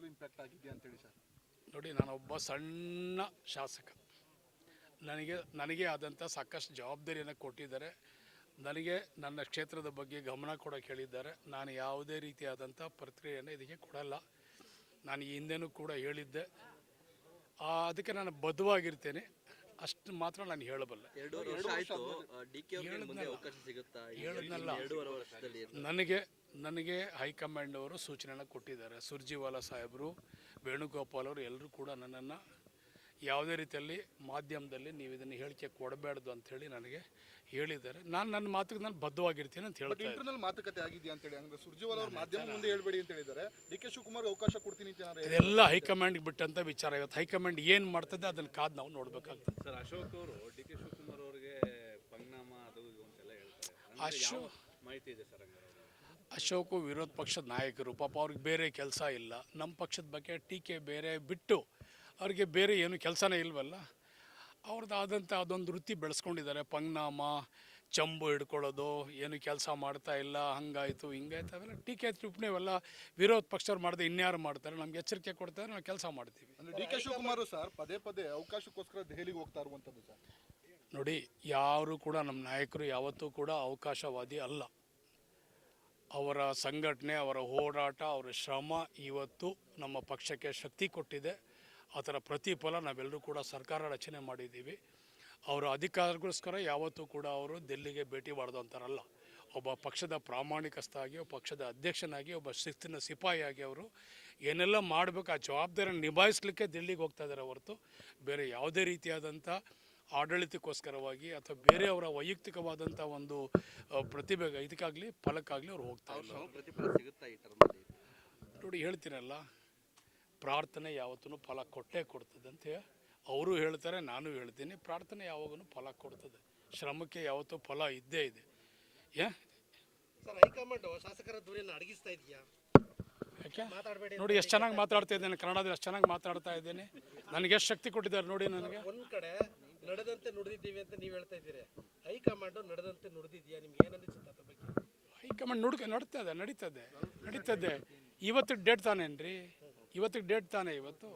ಏನಾದರೂ ಇಂಪ್ಯಾಕ್ಟ್ ಆಗಿದೆಯಾ ಅಂತೇಳಿ ಸರ್? ನೋಡಿ, ನಾನೊಬ್ಬ ಸಣ್ಣ ಶಾಸಕ. ನನಗೆ ಆದಂಥ ಸಾಕಷ್ಟು ಜವಾಬ್ದಾರಿಯನ್ನು ಕೊಟ್ಟಿದ್ದಾರೆ. ನನಗೆ ನನ್ನ ಕ್ಷೇತ್ರದ ಬಗ್ಗೆ ಗಮನ ಕೊಡೋಕೆ ಹೇಳಿದ್ದಾರೆ. ನಾನು ಯಾವುದೇ ರೀತಿಯಾದಂಥ ಪ್ರತಿಕ್ರಿಯೆಯನ್ನು ಇದಕ್ಕೆ ಕೊಡಲ್ಲ. ನಾನು ಈ ಹಿಂದೆನೂ ಕೂಡ ಹೇಳಿದ್ದೆ. ಅದಕ್ಕೆ ನಾನು ಬದ್ಧವಾಗಿರ್ತೇನೆ. ಅಷ್ಟು ಮಾತ್ರ ನಾನು ಹೇಳಬಲ್ಲೆ. ನನಗೆ ಹೈಕಮಾಂಡ್ ಅವರು ಸೂಚನೆಯನ್ನು ಕೊಟ್ಟಿದ್ದಾರೆ. ಸುರ್ಜಿವಾಲಾ ಸಾಹೇಬರು, ವೇಣುಗೋಪಾಲ್ ಅವರು ಎಲ್ಲರೂ ಕೂಡ ನನ್ನನ್ನು ಯಾವುದೇ ರೀತಿಯಲ್ಲಿ ಮಾಧ್ಯಮದಲ್ಲಿ ನೀವು ಇದನ್ನು ಹೇಳಿಕೆ ಕೊಡಬೇಡ್ದು ಅಂಥೇಳಿ ನನಗೆ ಹೇಳಿದ್ದಾರೆ. ನನ್ನ ಮಾತಿಗೆ ನಾನು ಬದ್ಧವಾಗಿರ್ತೀನಿ ಅಂತ ಹೇಳ್ತಾರೆ. ಇಂಟರ್ನಲ್ ಮಾತುಕತೆ ಆಗಿದೆಯಾ ಅಂತೇಳಿ? ಅಂದ್ರೆ ಸುರ್ಜಿವಾಲಾ ಅವರು ಮಾಧ್ಯಮ ಮುಂದೆ ಹೇಳ್ಬೇಡಿ ಅಂತ ಹೇಳಿದ್ದಾರೆ. ಡಿ ಕೆ ಶಿವಕುಮಾರ್ ಅವಕಾಶ ಕೊಡ್ತೀನಿ ಅಂತ ಇದೆಲ್ಲ ಹೈಕಮಾಂಡ್ಗೆ ಬಿಟ್ಟಂಥ ವಿಚಾರ. ಇವತ್ತು ಹೈಕಮಾಂಡ್ ಏನು ಮಾಡ್ತದೆ ಅದನ್ನು ಕಾದು ನಾವು ನೋಡಬೇಕಾಗ್ತದೆ. ಸರ್, ಅಶೋಕ್ ಅವರು ಡಿ ಕೆ ಶಿವಕುಮಾರ್ ಅವರಿಗೆ ಪಂಗ್ನಾಮ ಅದು ಅಂತೆಲ್ಲ ಹೇಳ್ತಾರೆ. ಮಾಹಿತಿ ಇದೆ ಸರ್? ಅಶೋಕು ವಿರೋಧ ಪಕ್ಷದ ನಾಯಕರು, ಪಾಪ ಅವ್ರಿಗೆ ಬೇರೆ ಕೆಲಸ ಇಲ್ಲ. ನಮ್ಮ ಪಕ್ಷದ ಬಗ್ಗೆ ಟೀಕೆ ಬೇರೆ ಬಿಟ್ಟು ಅವ್ರಿಗೆ ಬೇರೆ ಏನು ಕೆಲಸನೇ ಇಲ್ವಲ್ಲ. ಅವ್ರದ್ದಾದಂಥ ಅದೊಂದು ವೃತ್ತಿ ಬೆಳೆಸ್ಕೊಂಡಿದ್ದಾರೆ. ಪಂಗ್ನಾಮ, ಚಂಬು ಹಿಡ್ಕೊಳ್ಳೋದು, ಏನು ಕೆಲಸ ಮಾಡ್ತಾ ಇಲ್ಲ, ಹಂಗಾಯಿತು ಹಿಂಗಾಯ್ತು, ಅವೆಲ್ಲ ಟೀಕೆ ಟಿಪ್ಪಣಿ ಅವೆಲ್ಲ ವಿರೋಧ ಪಕ್ಷದವ್ರು ಮಾಡಿದೆ ಇನ್ಯಾರು ಮಾಡ್ತಾರೆ. ನಮ್ಗೆ ಎಚ್ಚರಿಕೆ ಕೊಡ್ತಾರೆ, ನಾವು ಕೆಲಸ ಮಾಡ್ತೀವಿ. ಡಿ ಕೆ ಶಿವಕುಮಾರ್ ಸರ್ ಪದೇ ಪದೇ ಅವಕಾಶಕ್ಕೋಸ್ಕರ ದೆಹಲಿಗೆ ಹೋಗ್ತಾ ಇರುವಂಥದ್ದು ಸರ್. ನೋಡಿ, ಯಾರು ಕೂಡ ನಮ್ಮ ನಾಯಕರು ಯಾವತ್ತೂ ಕೂಡ ಅವಕಾಶವಾದಿ ಅಲ್ಲ. ಅವರ ಸಂಘಟನೆ, ಅವರ ಹೋರಾಟ, ಅವರ ಶ್ರಮ ಇವತ್ತು ನಮ್ಮ ಪಕ್ಷಕ್ಕೆ ಶಕ್ತಿ ಕೊಟ್ಟಿದೆ. ಅದರ ಪ್ರತಿಫಲ ನಾವೆಲ್ಲರೂ ಕೂಡ ಸರ್ಕಾರ ರಚನೆ ಮಾಡಿದ್ದೀವಿ. ಅವರ ಅಧಿಕಾರಗೋಸ್ಕರ ಯಾವತ್ತೂ ಕೂಡ ಅವರು ದಿಲ್ಲಿಗೆ ಭೇಟಿ ಮಾಡಿದಂಥರಲ್ಲ. ಒಬ್ಬ ಪಕ್ಷದ ಪ್ರಾಮಾಣಿಕಸ್ಥಾಗಿ, ಒಬ್ಬ ಪಕ್ಷದ ಅಧ್ಯಕ್ಷನಾಗಿ, ಒಬ್ಬ ಶಿಸ್ತಿನ ಸಿಪಾಯಿಯಾಗಿ ಅವರು ಏನೆಲ್ಲ ಮಾಡಬೇಕು ಆ ಜವಾಬ್ದಾರಿಯನ್ನು ನಿಭಾಯಿಸಲಿಕ್ಕೆ ದಿಲ್ಲಿಗೆ ಹೋಗ್ತಾ ಇದ್ದಾರೆ ಹೊರತು ಬೇರೆ ಯಾವುದೇ ರೀತಿಯಾದಂಥ ಆಡಳಿತಕ್ಕೋಸ್ಕರವಾಗಿ ಅಥವಾ ಬೇರೆಯವರ ವೈಯಕ್ತಿಕವಾದಂಥ ಒಂದು ಪ್ರತಿಭೆಗೆ ಇದಕ್ಕಾಗಲಿ ಫಲಕ್ಕಾಗಲಿ ಅವ್ರು ಹೋಗ್ತಾ ಇಲ್ಲ. ನೋಡಿ, ಹೇಳ್ತೀನಲ್ಲ, ಪ್ರಾರ್ಥನೆ ಯಾವತ್ತೂ ಫಲ ಕೊಟ್ಟೇ ಕೊಡ್ತದೆ ಅಂತ ಅವರು ಹೇಳ್ತಾರೆ, ನಾನು ಹೇಳ್ತೀನಿ. ಪ್ರಾರ್ಥನೆ ಯಾವಾಗೂ ಫಲ ಕೊಡ್ತದೆ. ಶ್ರಮಕ್ಕೆ ಯಾವತ್ತೂ ಫಲ ಇದ್ದೇ ಇದೆ. ಹೈಕಮಾಂಡ್ ಶಾಸಕರ ದೂರನ್ನು ಅಡಗಿಸ್ತಾ ಇದೆಯಾ? ಯಾಕೆ ನೋಡಿ, ಎಷ್ಟು ಚೆನ್ನಾಗಿ ಮಾತಾಡ್ತಾ ಇದ್ದೇನೆ, ಕನ್ನಡದಲ್ಲಿ ಎಷ್ಟು ಚೆನ್ನಾಗಿ ಮಾತಾಡ್ತಾ ಇದ್ದೇನೆ. ನನಗೆ ಎಷ್ಟು ಶಕ್ತಿ ಕೊಟ್ಟಿದ್ದಾರೆ ನೋಡಿ. ನನಗೆ ಒಂದು ಕಡೆ ನಡೆದಂತೆ ನುಡಿದಿದ್ದೀವಿ ಅಂತ ನೀವು ಹೇಳ್ತಾ ಇದ್ದೀರಿ. ಹೈಕಮಾಂಡ್ ನಡೆದಂತೆ ನುಡಿದಿದೆಯಾ? ನಿಮ್ಗೆ ಏನಂದಿಸುತ್ತೆ ಅದ್ರ ಬಗ್ಗೆ? ಹೈಕಮಾಂಡ್ ನಡೀತದೆ. ಇವತ್ತು ಡೇಟ್ ತಾನೇನ್ರಿ? ಇವತ್ತಿಗೆ ಡೇಟ್ ತಾನೇ ಇವತ್ತು.